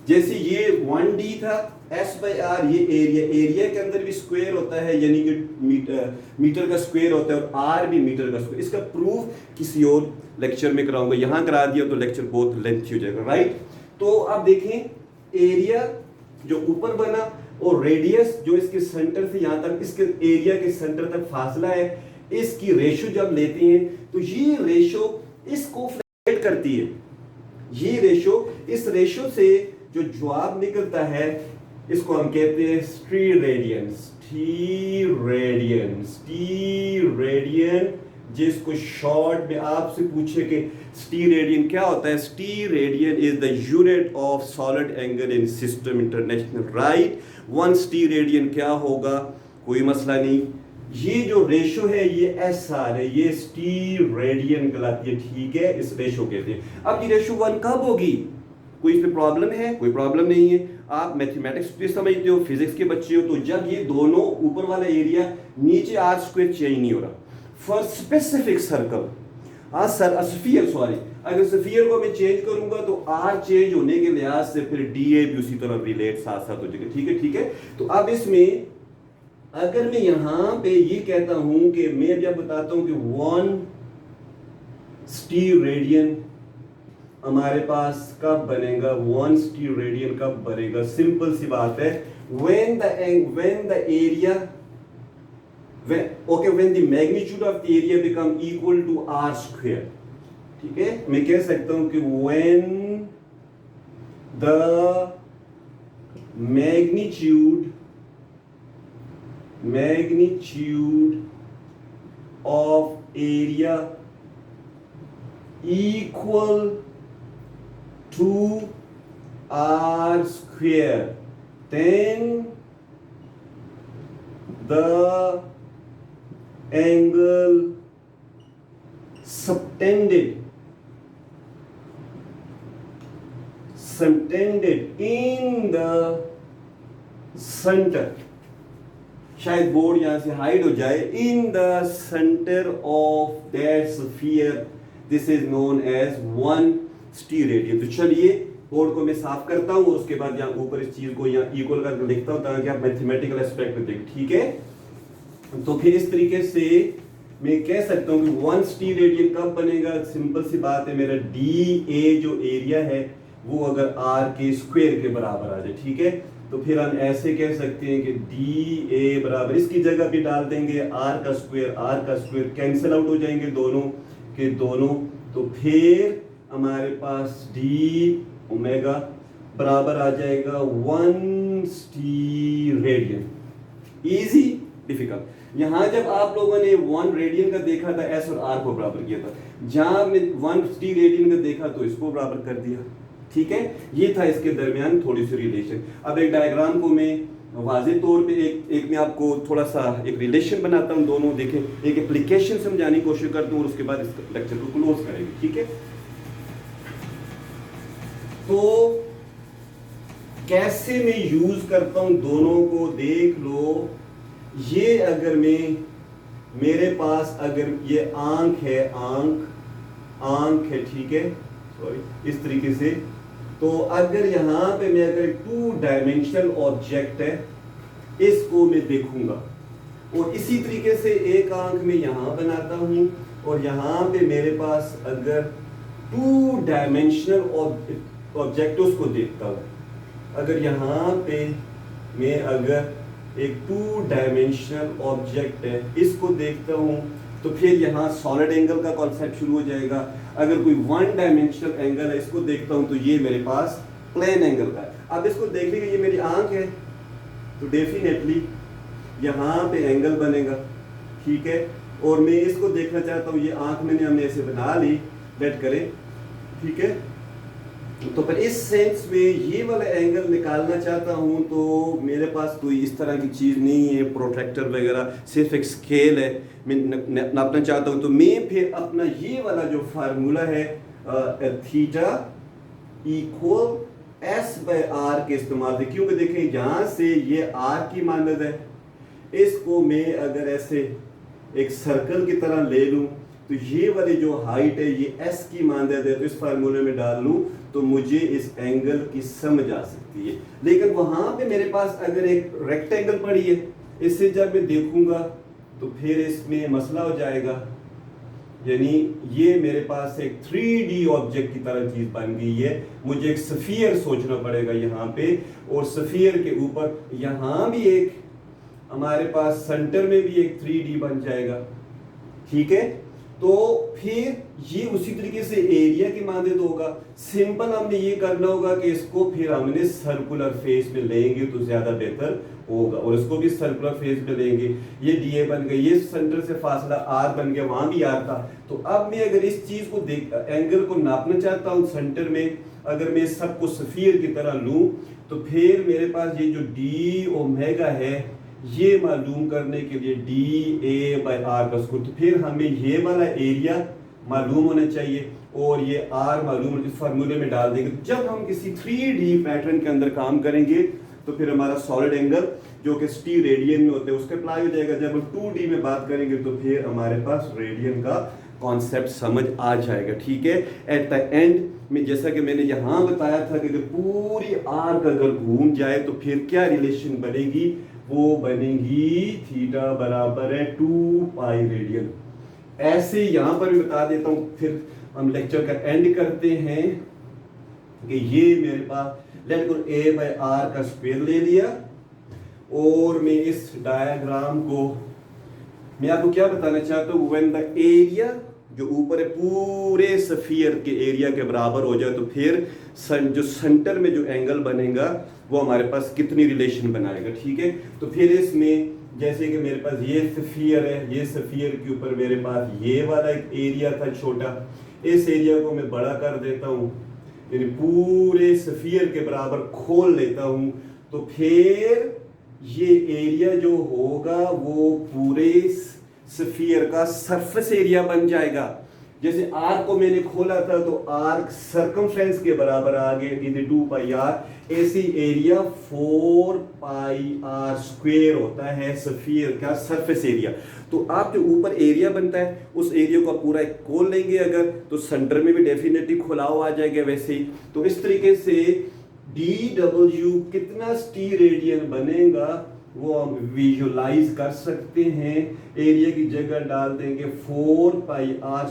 जैसे ये 1d था, s/r, ये एरिया के अंदर भी स्क्वायर होता है, यानी कि मीटर का स्क्वायर होता है, और r भी मीटर का स्क्वायर। इसका प्रूफ किसी और लेक्चर में कराऊंगा, यहाँ करा दिया तो लेक्चर बहुत लेंथी हो जाएगा, राइट। तो आप देखें एरिया जो ऊपर बना और रेडियस जो इसके सेंटर से यहाँ तक, इसके एरिया के सेंटर तक फासला है, इसकी रेशो जब लेते हैं तो ये रेशो इसको फ्लैट करती है। ये रेशो, इस रेशो से जो जवाब निकलता है इसको हम कहते हैं स्टीर रेडियन, स्टीर रेडियन, जिसको शॉर्ट में आपसे पूछे कि स्टीर रेडियन क्या होता है। Stir radian is the unit of solid angle in system international, right. 1 stir radian क्या होगा, कोई मसला नहीं। ये जो रेशो है ये एस आर है, ये स्टीर रेडियन कहलाती है, ठीक है, इस रेशो कहते हैं। अब ये रेशो 1 कब होगी, कोई इसमें प्रॉब्लम है? कोई प्रॉब्लम नहीं है। आप मैथमेटिक्स भी समझते हो, फिजिक्स के बच्चे हो, तो जब ये दोनों ऊपर वाला एरिया नीचे आर स्क्वायर चेंज नहीं हो रहा for specific circle, sphere, sorry, अगर स्फीयर को मैं चेंज करूंगा तो आर चेंज होने के लिहाज से फिर डीए भी उसी तरह रिलेट साथ साथ हो जाएगा, ठीक है, ठीक है। तो अब इसमें अगर मैं यहां पे ये कहता हूं कि मैं जब बताता हूं कि 1 स्टीर रेडियन हमारे पास कब बनेगा, 1 स्टीर रेडियन कब बनेगा, सिंपल सी बात है, when the area, when the magnitude of the area become equal to r square, ठीक है। मैं कह सकता हूं कि when the magnitude of area equal to r square, then the angle subtended in the center, शायद बोर्ड यहां से हाइड हो जाए, in the center of that sphere, this is known as 1 stir radian. तो चलिए बोर्ड को मैं साफ करता हूं और उसके बाद यहाँ ऊपर इस चीज को यहाँ इक्वल करके लिखता हूं ताकि आप मैथमेटिकल एस्पेक्ट में देखें, ठीक है। तो फिर इस तरीके से मैं कह सकता हूँ कि 1 टी रेडियन कब बनेगा, सिंपल सी बात है, मेरा डी ए जो एरिया है वो अगर आर के स्क्वायर के बराबर आ जाए, ठीक है। तो फिर हम ऐसे कह सकते हैं कि डी ए बराबर, इसकी जगह भी डाल देंगे आर का स्क्वायर कैंसिल आउट हो जाएंगे दोनों के दोनों, तो फिर हमारे पास डी ओमेगा बराबर आ जाएगा 1 टी रेडियन। Easy difficult. यहाँ जब आप लोगों ने 1 रेडियन का देखा था, एस और आर को बराबर किया था, जहाँ आपने 1 टी रेडियन का देखा तो इसको बराबर कर दिया, ठीक है। ये था इसके दरमियान थोड़ी सी रिलेशन। अब एक डायग्राम को मैं वाज़ेह तौर पे एक मैं आपको थोड़ा सा एक रिलेशन बनाता हूँ, दोनों देखें, एक एप्लीकेशन समझाने की कोशिश करता हूँ और उसके बाद इस लेक्चर को क्लोज करेंगे, ठीक है। तो कैसे मैं यूज करता हूं दोनों को देख लो। ये अगर मेरे पास अगर ये आंख है, ठीक है, सॉरी, इस तरीके से, तो अगर यहां पे मैं अगर 2 डायमेंशनल ऑब्जेक्ट है, इसको मैं देखूंगा, और इसी तरीके से एक आंख में यहां बनाता हूं और यहां पे मेरे पास अगर 2 डायमेंशनल ऑब्जेक्ट उसको देखता हूं। अगर यहाँ पे मैं अगर एक 2 डायमेंशनल ऑब्जेक्ट है इसको देखता हूँ, तो फिर यहाँ सॉलिड एंगल का कॉन्सेप्ट शुरू हो जाएगा। अगर कोई 1 डायमेंशनल एंगल है इसको देखता हूँ तो ये मेरे पास प्लेन एंगल का है। अब इसको देखने के, ये मेरी आंख है तो डेफिनेटली यहाँ पे एंगल बनेगा, ठीक है। और मैं इसको देखना चाहता हूँ, ये आंख हमने ऐसे बना ली, वेट करें, ठीक है। तो पर इस सेंस में ये वाला एंगल निकालना चाहता हूं तो मेरे पास कोई इस तरह की चीज़ नहीं है, प्रोट्रैक्टर वगैरह, सिर्फ एक स्केल है, मैं नापना चाहता हूं तो मैं फिर अपना ये वाला जो फार्मूला है theta equal S by R के इस्तेमाल से, क्योंकि देखें यहाँ से ये आर की मानद है, इसको मैं अगर ऐसे एक सर्कल की तरह ले लूं तो ये वाली जो हाइट है ये एस की मानद है, तो इस फार्मूले में डाल लूं तो मुझे इस एंगल की समझ आ सकती है। लेकिन वहां पे मेरे पास अगर एक रेक्टेंगल पड़ी है, इससे जब मैं देखूंगा तो फिर इसमें मसला हो जाएगा, यानी ये मेरे पास एक 3D ऑब्जेक्ट की तरह चीज बन गई है। मुझे एक स्फीयर सोचना पड़ेगा यहाँ पे, और स्फीयर के ऊपर यहाँ भी एक हमारे पास सेंटर में भी एक 3D बन जाएगा, ठीक है। तो फिर ये उसी तरीके से एरिया की मानद होगा। सिंपल हमने ये करना होगा कि इसको फिर हमने सर्कुलर फेस में लेंगे तो ज्यादा बेहतर होगा, और इसको भी सर्कुलर फेस में लेंगे। ये डीए बन गया, ये सेंटर से फासला आर बन गया, वहां भी आर था। तो अब मैं अगर इस चीज को एंगल को नापना चाहता हूँ सेंटर में, अगर मैं सबको स्फीयर की तरह लूं तो फिर मेरे पास ये जो डी ओमेगा है ये मालूम करने के लिए डी ए बाई आर का स्क्वायर, तो फिर हमें ये वाला एरिया मालूम होना चाहिए और ये आर मालूम इस फार्मूले में डाल देंगे। जब हम किसी 3D पैटर्न के अंदर काम करेंगे तो फिर हमारा सॉलिड एंगल जो कि टी रेडियन में होते हैं उसके अप्लाई हो जाएगा। जब हम 2D में बात करेंगे तो फिर हमारे पास रेडियन का कॉन्सेप्ट समझ आ जाएगा, ठीक है। एट द एंड में जैसा कि मैंने यहाँ बताया था कि पूरी आर्क अगर घूम जाए तो फिर क्या रिलेशन बनेगी, वो बनेगी थीटा बराबर है 2 पाई रेडियन। ऐसे यहाँ पर भी बता देता हूँ, फिर हम लेक्चर का एंड करते हैं कि ये मेरे पास लेट को ए बाय आर का स्क्वायर ले लिया, और मैं इस डायग्राम को मैं आपको क्या बताना चाहता हूँ, व्हेन द एरिया जो ऊपर है पूरे स्फीयर के एरिया के बराबर हो जाए तो फिर जो सेंटर में जो एंगल बनेगा वो हमारे पास कितनी रिलेशन बनाएगा, ठीक है। तो फिर इसमें जैसे कि मेरे पास ये स्फीयर है, ये स्फीयर के ऊपर मेरे पास ये वाला एक एरिया था छोटा, इस एरिया को मैं बड़ा कर देता हूँ, यानी पूरे स्फीयर के बराबर खोल लेता हूँ, तो फिर ये एरिया जो होगा वो पूरे स्फीयर का सरफेस एरिया बन जाएगा। जैसे आर्क को मैंने खोला था तो आर्क सर्कमफ्रेंस के बराबर आ गया, इधर 2 पाई आर, ऐसी एरिया 4 पाई आर स्क्वायर होता है स्फीयर का सरफेस एरिया। तो आप जो ऊपर एरिया बनता है उस एरिया को पूरा एक खोल लेंगे अगर, तो सेंटर में भी डेफिनेटली खुलाव आ जाएगा वैसे ही। तो इस तरीके से DW कितना टी रेडियन बनेगा वो हम विजुलाइज कर सकते हैं। एरिया की जगह डाल देंगे 4πr²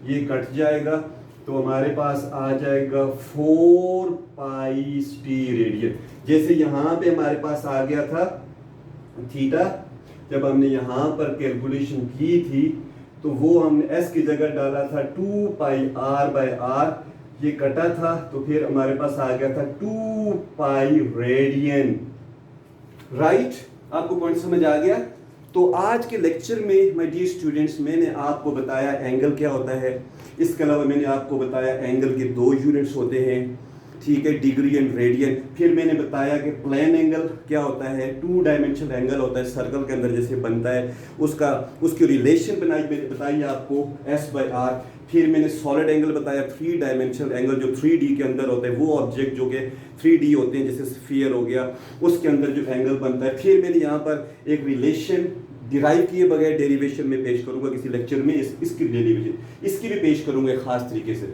ये कट जाएगा तो हमारे पास आ जाएगा 4π रेडियन। जैसे यहाँ पे हमारे पास आ गया था थीटा, जब हमने यहाँ पर कैलकुलेशन की थी तो वो हमने s की जगह डाला था 2πr/r, ये कटा था तो फिर हमारे पास आ गया था 2π रेडियन। राइट, आपको पॉइंट समझ आ गया? तो आज के लेक्चर में माय डियर स्टूडेंट्स मैंने आपको बताया एंगल क्या होता है, इसके अलावा मैंने आपको बताया एंगल के 2 यूनिट्स होते हैं, ठीक है, डिग्री एंड रेडियन। फिर मैंने बताया कि प्लेन एंगल क्या होता है, 2 डायमेंशनल एंगल होता है सर्कल के अंदर जैसे बनता है, उसकी रिलेशन बताई आपको s/r। फिर मैंने सॉलिड एंगल बताया, 3 डायमेंशनल एंगल जो 3D के अंदर होता है, वो ऑब्जेक्ट जो कि 3D होते हैं जैसे स्फीयर हो गया, उसके अंदर जो एंगल बनता है। फिर मैंने यहाँ पर एक रिलेशन डिराइव किए बगैर डेरिवेशन में पेश करूंगा किसी लेक्चर में, इसकी डेरिवेशन इसकी भी पेश करूंगा एक खास तरीके से।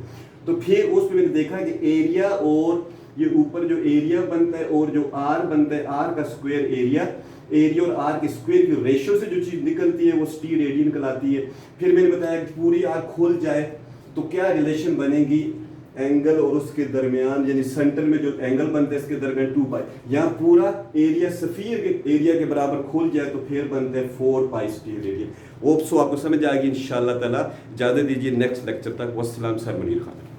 तो फिर उस पर मैंने देखा कि एरिया और ये ऊपर जो एरिया बनता है और जो आर बनता है, आर का स्क्वायर एरिया और आर के स्क्वायर की रेशियो से जो चीज़ निकलती है वो टी रेडियन कहलाती है। फिर मैंने बताया कि पूरी आर खुल जाए तो क्या रिलेशन बनेगी एंगल और उसके दरमियान, यानी सेंटर में जो एंगल बनता है इसके दरमियान 2π, यहाँ पूरा एरिया सफीर के एरिया के बराबर खुल जाए तो फिर बनते हैं 4π रेडियन। होप सो आपको समझ आएगी इंशाल्लाह ताला। इजाज़त दीजिए नेक्स्ट लेक्चर तक। वस्सलाम सर मुनीर खान।